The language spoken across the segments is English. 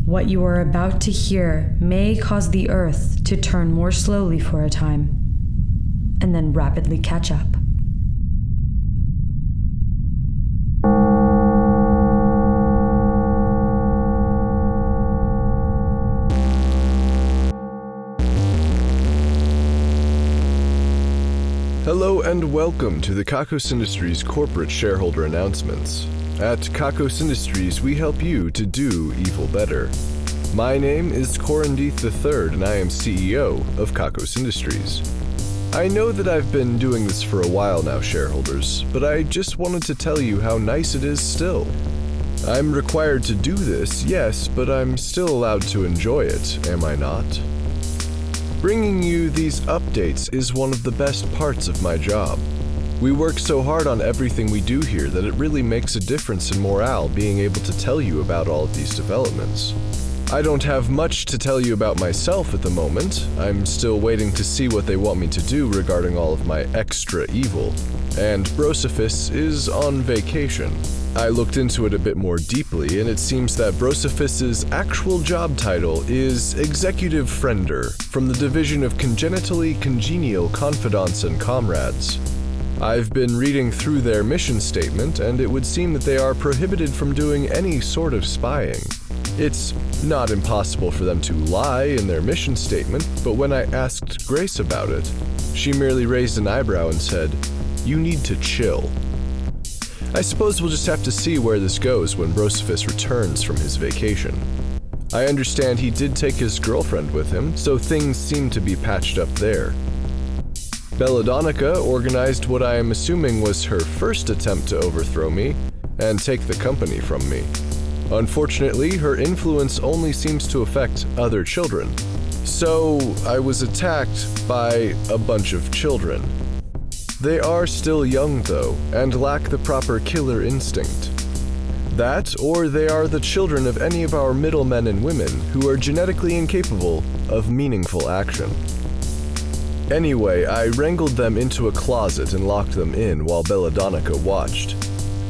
What you are about to hear may cause the Earth to turn more slowly for a time, and then rapidly catch up. Hello and welcome to the Kakos Industries corporate shareholder announcements. At Kakos Industries, we help you to do evil better. My name is Corandeeth III, and I am CEO of Kakos Industries. I know that I've been doing this for a while now, shareholders, but I just wanted to tell you how nice it is still. I'm required to do this, yes, but I'm still allowed to enjoy it, am I not? Bringing you these updates is one of the best parts of my job. We work so hard on everything we do here that it really makes a difference in morale being able to tell you about all of these developments. I don't have much to tell you about myself at the moment. I'm still waiting to see what they want me to do regarding all of my extra evil. And Brosophis is on vacation. I looked into it a bit more deeply, and it seems that Brosophis's actual job title is Executive Friender from the division of Congenitally Congenial Confidants and Comrades. I've been reading through their mission statement, and it would seem that they are prohibited from doing any sort of spying. It's not impossible for them to lie in their mission statement, but when I asked Grace about it, she merely raised an eyebrow and said, "You need to chill." I suppose we'll just have to see where this goes when Brosophis returns from his vacation. I understand he did take his girlfriend with him, so things seem to be patched up there. Belladonna organized what I am assuming was her first attempt to overthrow me and take the company from me. Unfortunately, her influence only seems to affect other children. So I was attacked by a bunch of children. They are still young though, and lack the proper killer instinct. That, or they are the children of any of our middlemen and women who are genetically incapable of meaningful action. Anyway, I wrangled them into a closet and locked them in while Belladonna watched.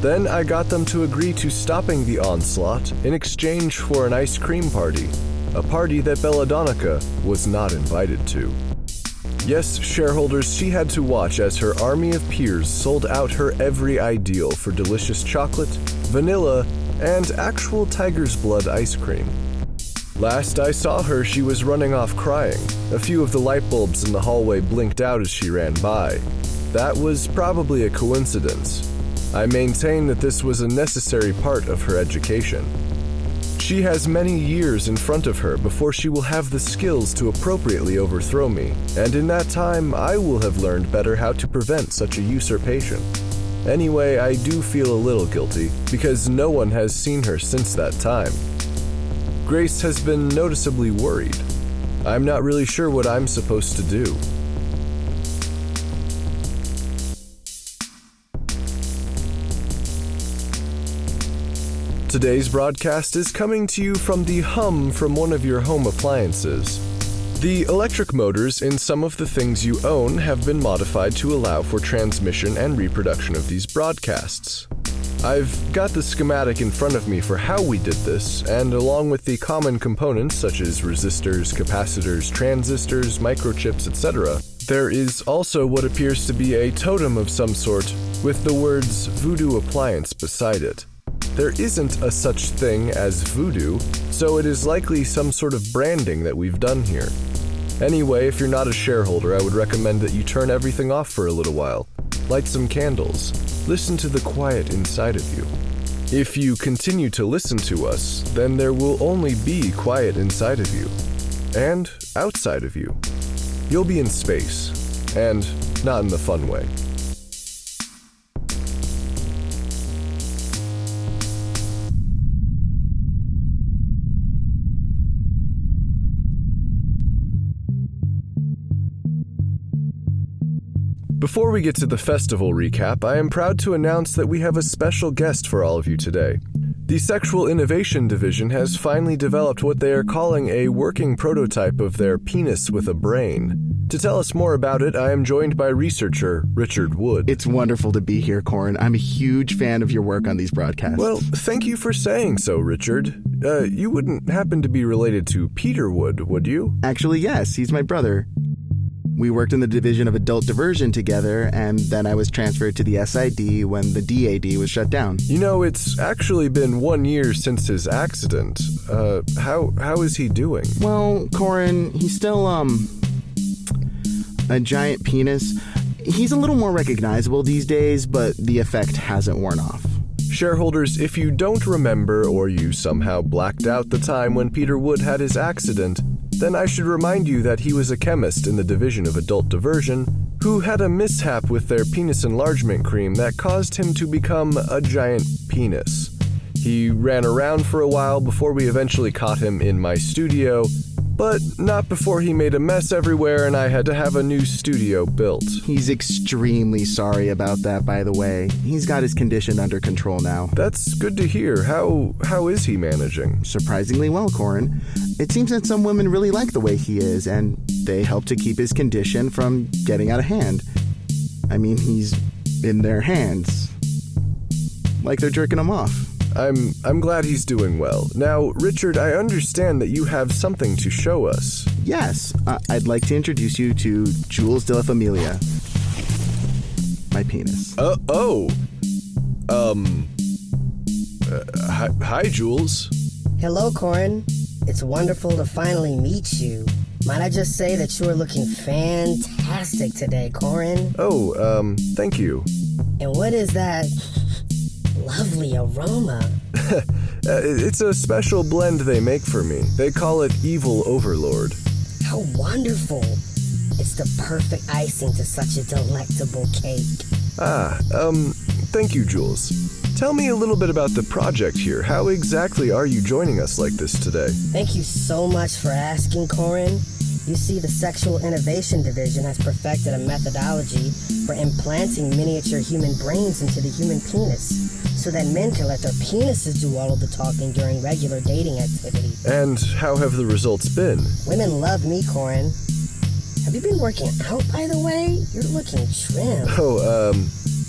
Then I got them to agree to stopping the onslaught in exchange for an ice cream party, a party that Belladonna was not invited to. Yes, shareholders, she had to watch as her army of peers sold out her every ideal for delicious chocolate, vanilla, and actual tiger's blood ice cream. Last I saw her, she was running off crying. A few of the light bulbs in the hallway blinked out as she ran by. That was probably a coincidence. I maintain that this was a necessary part of her education. She has many years in front of her before she will have the skills to appropriately overthrow me, and in that time I will have learned better how to prevent such a usurpation. Anyway, I do feel a little guilty, because no one has seen her since that time. Grace has been noticeably worried. I'm not really sure what I'm supposed to do. Today's broadcast is coming to you from the hum from one of your home appliances. The electric motors in some of the things you own have been modified to allow for transmission and reproduction of these broadcasts. I've got the schematic in front of me for how we did this, and along with the common components such as resistors, capacitors, transistors, microchips, etc., there is also what appears to be a totem of some sort with the words Voodoo Appliance beside it. There isn't a such thing as voodoo, so it is likely some sort of branding that we've done here. Anyway, if you're not a shareholder, I would recommend that you turn everything off for a little while. Light some candles. Listen to the quiet inside of you. If you continue to listen to us, then there will only be quiet inside of you. And outside of you. You'll be in space. And not in the fun way. Before we get to the festival recap, I am proud to announce that we have a special guest for all of you today. The Sexual Innovation Division has finally developed what they are calling a working prototype of their penis with a brain. To tell us more about it, I am joined by researcher Richard Wood. It's wonderful to be here, Corin. I'm a huge fan of your work on these broadcasts. Well, thank you for saying so, Richard. You wouldn't happen to be related to Peter Wood, would you? Actually, yes, he's my brother. We worked in the Division of Adult Diversion together, and then I was transferred to the SID when the DAD was shut down. You know, it's actually been 1 year since his accident. How is he doing? Well, Corin, he's still, a giant penis. He's a little more recognizable these days, but the effect hasn't worn off. Shareholders, if you don't remember or you somehow blacked out the time when Peter Wood had his accident, then I should remind you that he was a chemist in the Division of Adult Diversion who had a mishap with their penis enlargement cream that caused him to become a giant penis. He ran around for a while before we eventually caught him in my studio, but not before he made a mess everywhere and I had to have a new studio built. He's extremely sorry about that, by the way. He's got his condition under control now. That's good to hear. How is he managing? Surprisingly well, Corin. It seems that some women really like the way he is, and they help to keep his condition from getting out of hand. I mean, he's in their hands. Like they're jerking him off. I'm glad he's doing well. Now, Richard, I understand that you have something to show us. Yes, I'd like to introduce you to Jules de la Familia. My penis. Hi, Jules. Hello, Corin. It's wonderful to finally meet you. Might I just say that you are looking fantastic today, Corin? Thank you. And what is that lovely aroma? It's a special blend they make for me. They call it Evil Overlord. How wonderful. It's the perfect icing to such a delectable cake. Thank you, Jules. Tell me a little bit about the project here. How exactly are you joining us like this today? Thank you so much for asking, Corin. You see, the Sexual Innovation Division has perfected a methodology for implanting miniature human brains into the human penis, so that men can let their penises do all of the talking during regular dating activity. And how have the results been? Women love me, Corin. Have you been working out, by the way? You're looking trim.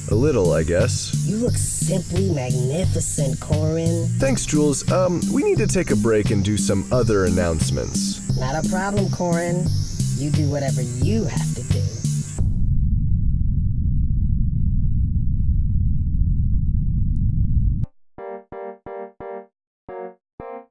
A little, I guess. You look simply magnificent, Corin. Thanks, Jules. We need to take a break and do some other announcements. Not a problem, Corin. You do whatever you have to do.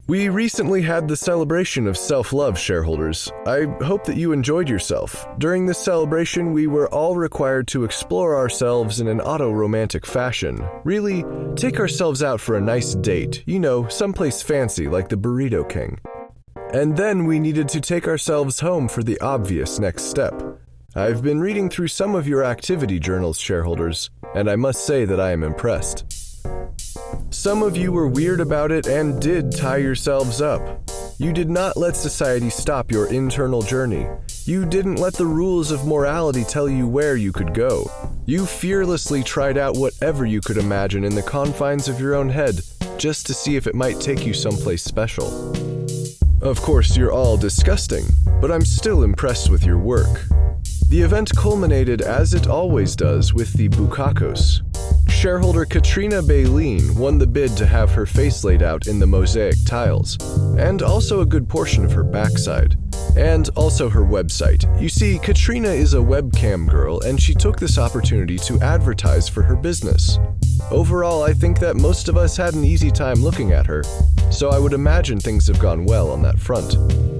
We recently had the celebration of self-love, shareholders. I hope that you enjoyed yourself. During this celebration, we were all required to explore ourselves in an auto-romantic fashion. Really, take ourselves out for a nice date, someplace fancy like the Burrito King. And then we needed to take ourselves home for the obvious next step. I've been reading through some of your activity journals, shareholders, and I must say that I am impressed. Some of you were weird about it and did tie yourselves up. You did not let society stop your internal journey. You didn't let the rules of morality tell you where you could go. You fearlessly tried out whatever you could imagine in the confines of your own head, just to see if it might take you someplace special. Of course, you're all disgusting, but I'm still impressed with your work. The event culminated, as it always does, with the Kakos. Shareholder Katrina Baleen won the bid to have her face laid out in the mosaic tiles, and also a good portion of her backside, and also her website. You see, Katrina is a webcam girl, and she took this opportunity to advertise for her business. Overall, I think that most of us had an easy time looking at her, so I would imagine things have gone well on that front.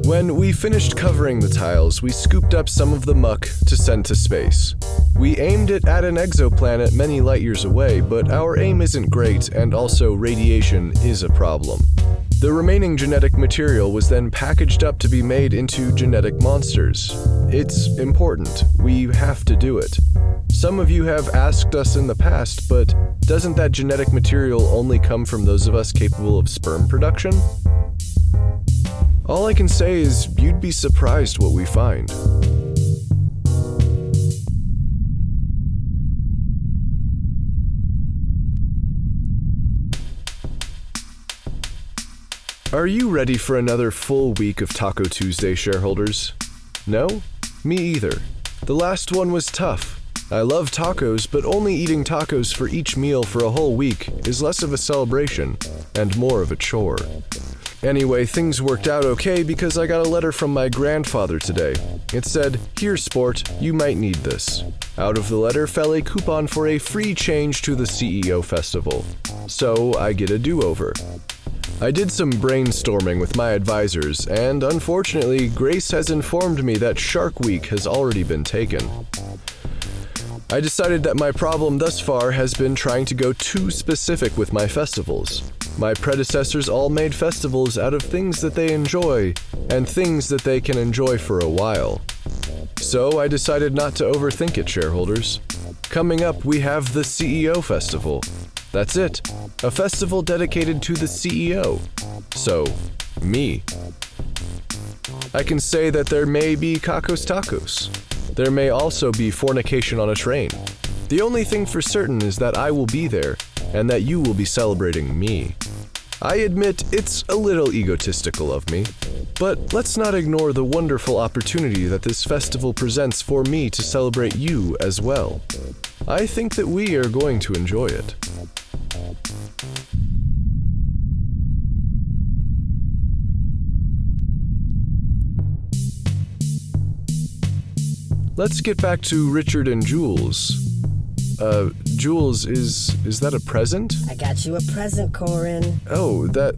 When we finished covering the tiles, we scooped up some of the muck to send to space. We aimed it at an exoplanet many light years away, but our aim isn't great, and also radiation is a problem. The remaining genetic material was then packaged up to be made into genetic monsters. It's important. We have to do it. Some of you have asked us in the past, but doesn't that genetic material only come from those of us capable of sperm production? All I can say is you'd be surprised what we find. Are you ready for another full week of Taco Tuesday, shareholders? No? Me either. The last one was tough. I love tacos, but only eating tacos for each meal for a whole week is less of a celebration and more of a chore. Anyway, things worked out okay because I got a letter from my grandfather today. It said, "Here, sport, you might need this." Out of the letter fell a coupon for a free change to the CEO festival. So I get a do-over. I did some brainstorming with my advisors, and unfortunately, Grace has informed me that Shark Week has already been taken. I decided that my problem thus far has been trying to go too specific with my festivals. My predecessors all made festivals out of things that they enjoy, and things that they can enjoy for a while. So I decided not to overthink it, shareholders. Coming up, we have the CEO Festival. That's it, a festival dedicated to the CEO. So, me. I can say that there may be Kakos tacos. There may also be fornication on a train. The only thing for certain is that I will be there, and that you will be celebrating me. I admit it's a little egotistical of me, but let's not ignore the wonderful opportunity that this festival presents for me to celebrate you as well. I think that we are going to enjoy it. Let's get back to Richard and Jules. Jules, is that a present? I got you a present, Corin. Oh, that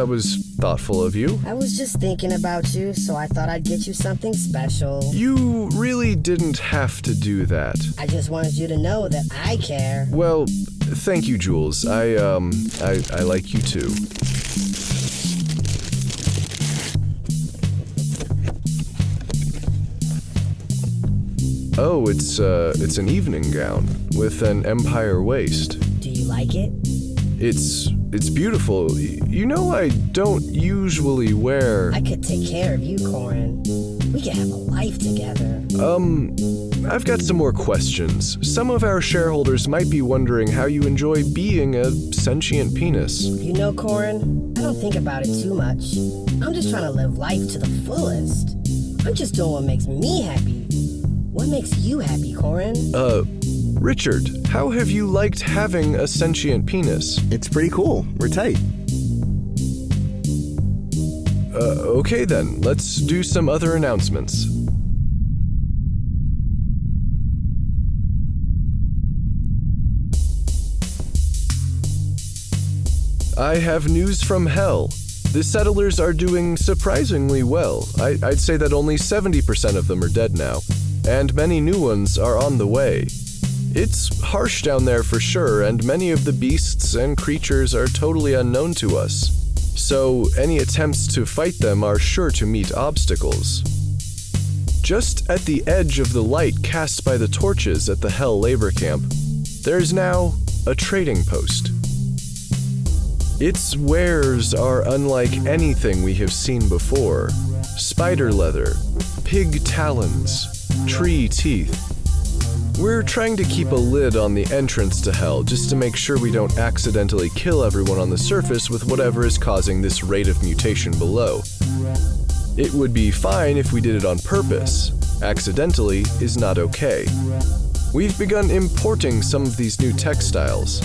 was thoughtful of you. I was just thinking about you, so I thought I'd get you something special. You really didn't have to do that. I just wanted you to know that I care. Well, thank you, Jules. I like you too. Oh, it's an evening gown with an empire waist. Do you like it? It's beautiful. You know I don't usually wear... I could take care of you, Corin. We could have a life together. I've got some more questions. Some of our shareholders might be wondering how you enjoy being a sentient penis. You know, Corin, I don't think about it too much. I'm just trying to live life to the fullest. I'm just doing what makes me happy. What makes you happy, Corin? Richard, how have you liked having a sentient penis? It's pretty cool. We're tight. Okay then, let's do some other announcements. I have news from hell. The settlers are doing surprisingly well. I'd say that only 70% of them are dead now, and many new ones are on the way. It's harsh down there for sure, and many of the beasts and creatures are totally unknown to us. So any attempts to fight them are sure to meet obstacles. Just at the edge of the light cast by the torches at the Hell labor camp, there's now a trading post. Its wares are unlike anything we have seen before. Spider leather, pig talons, tree teeth. We're trying to keep a lid on the entrance to Hell just to make sure we don't accidentally kill everyone on the surface with whatever is causing this rate of mutation below. It would be fine if we did it on purpose. Accidentally is not okay. We've begun importing some of these new textiles.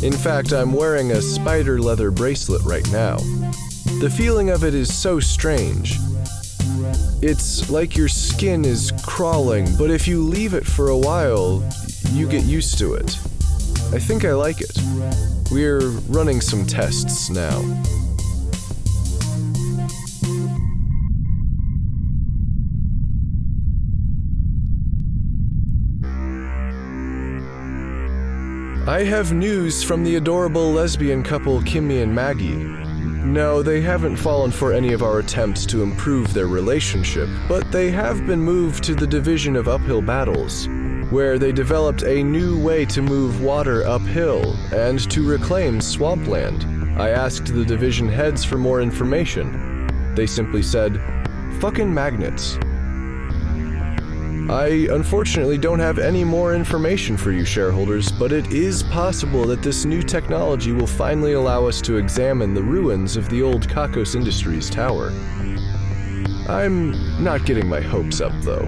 In fact, I'm wearing a spider leather bracelet right now. The feeling of it is so strange. It's like your skin is crawling, but if you leave it for a while, you get used to it. I think I like it. We're running some tests now. I have news from the adorable lesbian couple Kimmie and Maggie. No, they haven't fallen for any of our attempts to improve their relationship, but they have been moved to the Division of Uphill Battles, where they developed a new way to move water uphill and to reclaim swampland. I asked the division heads for more information. They simply said, "Fucking magnets." I unfortunately don't have any more information for you shareholders, but it is possible that this new technology will finally allow us to examine the ruins of the old Kakos Industries tower. I'm not getting my hopes up, though.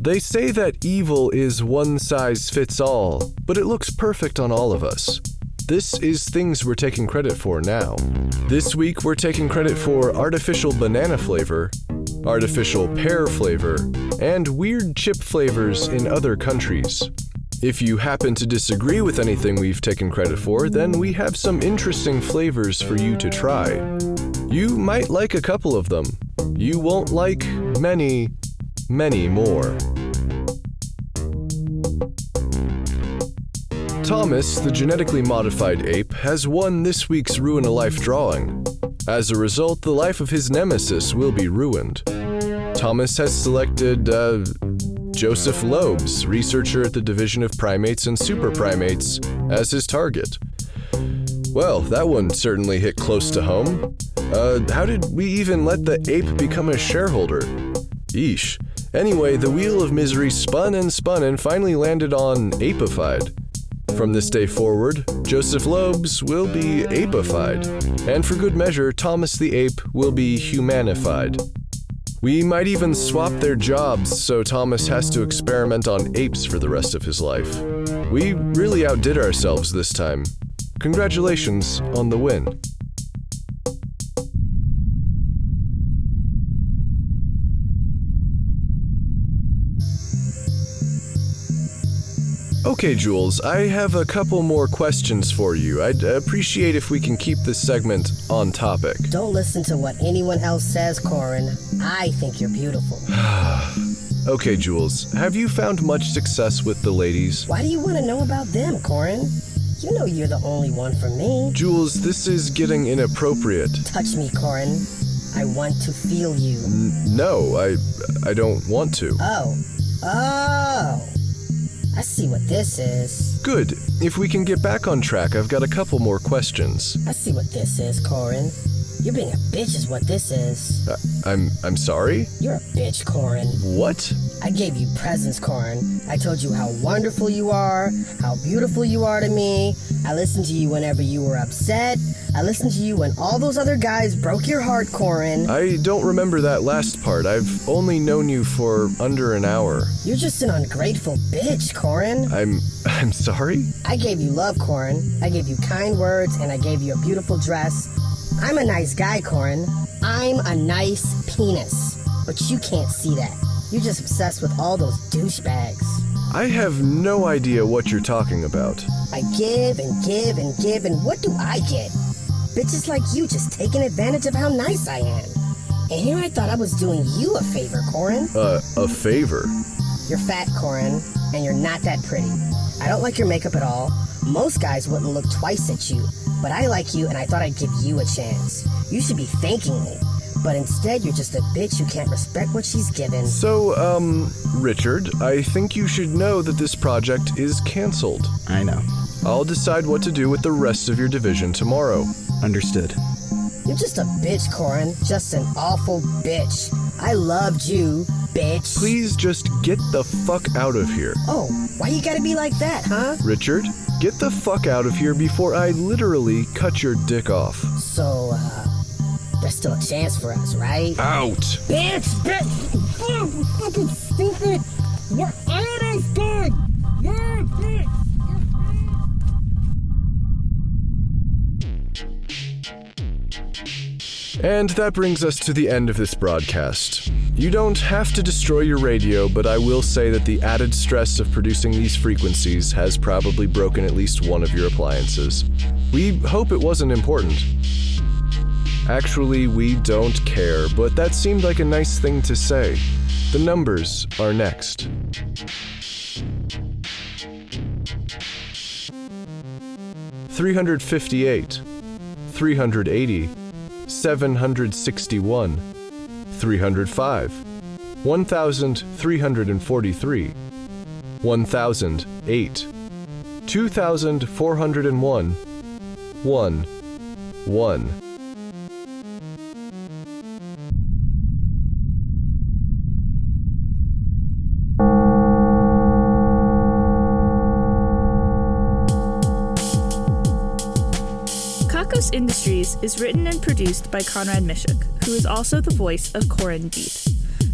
They say that evil is one size fits all, but it looks perfect on all of us. This is things we're taking credit for now. This week we're taking credit for artificial banana flavor, artificial pear flavor, and weird chip flavors in other countries. If you happen to disagree with anything we've taken credit for, then we have some interesting flavors for you to try. You might like a couple of them. You won't like many, many more. Thomas, the genetically modified ape, has won this week's Ruin a Life drawing. As a result, the life of his nemesis will be ruined. Thomas has selected, Joseph Loebs, researcher at the Division of Primates and Super Primates, as his target. Well, that one certainly hit close to home. How did we even let the ape become a shareholder? Yeesh. Anyway, the wheel of misery spun and finally landed on apeified. From this day forward, Joseph Loebs will be apeified, and for good measure, Thomas the ape will be humanified. We might even swap their jobs so Thomas has to experiment on apes for the rest of his life. We really outdid ourselves this time. Congratulations on the win. Okay, Jules, I have a couple more questions for you. I'd appreciate if we can keep this segment on topic. Don't listen to what anyone else says, Corin. I think you're beautiful. Okay, Jules, have you found much success with the ladies? Why do you want to know about them, Corin? You know you're the only one for me. Jules, this is getting inappropriate. Touch me, Corin. I want to feel you. No, I don't want to. Oh. I see what this is. Good. If we can get back on track, I've got a couple more questions. I see what this is, Corin. You're being a bitch is what this is. I'm sorry? You're a bitch, Corin. What? I gave you presents, Corin. I told you how wonderful you are, how beautiful you are to me. I listened to you whenever you were upset. I listened to you when all those other guys broke your heart, Corin. I don't remember that last part. I've only known you for under an hour. You're just an ungrateful bitch, Corin. I'm sorry? I gave you love, Corin. I gave you kind words, and I gave you a beautiful dress. I'm a nice guy, Corin. I'm a nice penis. But you can't see that. You're just obsessed with all those douchebags. I have no idea what you're talking about. I give and give and give, and what do I get? Bitches like you just taking advantage of how nice I am. And here I thought I was doing you a favor, Corin. A favor? You're fat, Corin, and you're not that pretty. I don't like your makeup at all. Most guys wouldn't look twice at you, but I like you and I thought I'd give you a chance. You should be thanking me. But instead, you're just a bitch who can't respect what she's given. So, Richard, I think you should know that this project is canceled. I know. I'll decide what to do with the rest of your division tomorrow. Understood. You're just a bitch, Corin. Just an awful bitch. I loved you, bitch. Please just get the fuck out of here. Oh, why you gotta be like that, huh? Richard, get the fuck out of here before I literally cut your dick off. So, there's still a chance for us, right? Out! Bitch! Oh, fucking stupid! You're almost done! You're a bitch! And that brings us to the end of this broadcast. You don't have to destroy your radio, but I will say that the added stress of producing these frequencies has probably broken at least one of your appliances. We hope it wasn't important. Actually, we don't care, but that seemed like a nice thing to say. The numbers are next. 358, 380, 761, 305, 1,343, 1,008, 2,401, 1. Kakos Industries is written and produced by Conrad Mishuk, who is also the voice of Corin Deeth.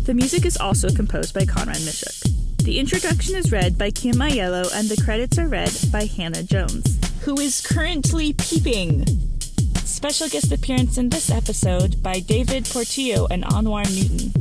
The music is also composed by Conrad Mishuk. The introduction is read by Kimmie and the credits are read by Hannah Jones, who is currently peeping. Special guest appearance in this episode by David Portillo and Anwar Newton.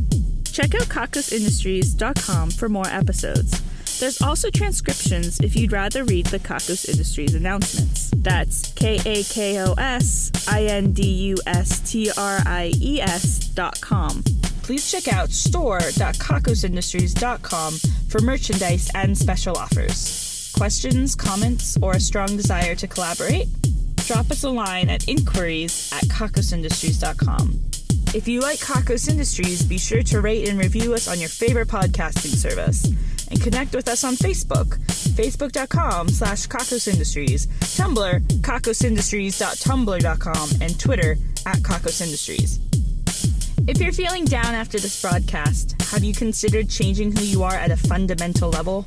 Check out kakosindustries.com for more episodes. There's also transcriptions if you'd rather read the Kakos Industries announcements. That's KAKOSINDUSTRIES.com. Please check out store.kakosindustries.com for merchandise and special offers. Questions, comments, or a strong desire to collaborate? Drop us a line at inquiries@kakosindustries.com. If you like Kakos Industries, be sure to rate and review us on your favorite podcasting service. And connect with us on Facebook, facebook.com/Kakos Industries, Tumblr, kakosindustries.tumblr.com, and Twitter @Kakos Industries. If you're feeling down after this broadcast, have you considered changing who you are at a fundamental level?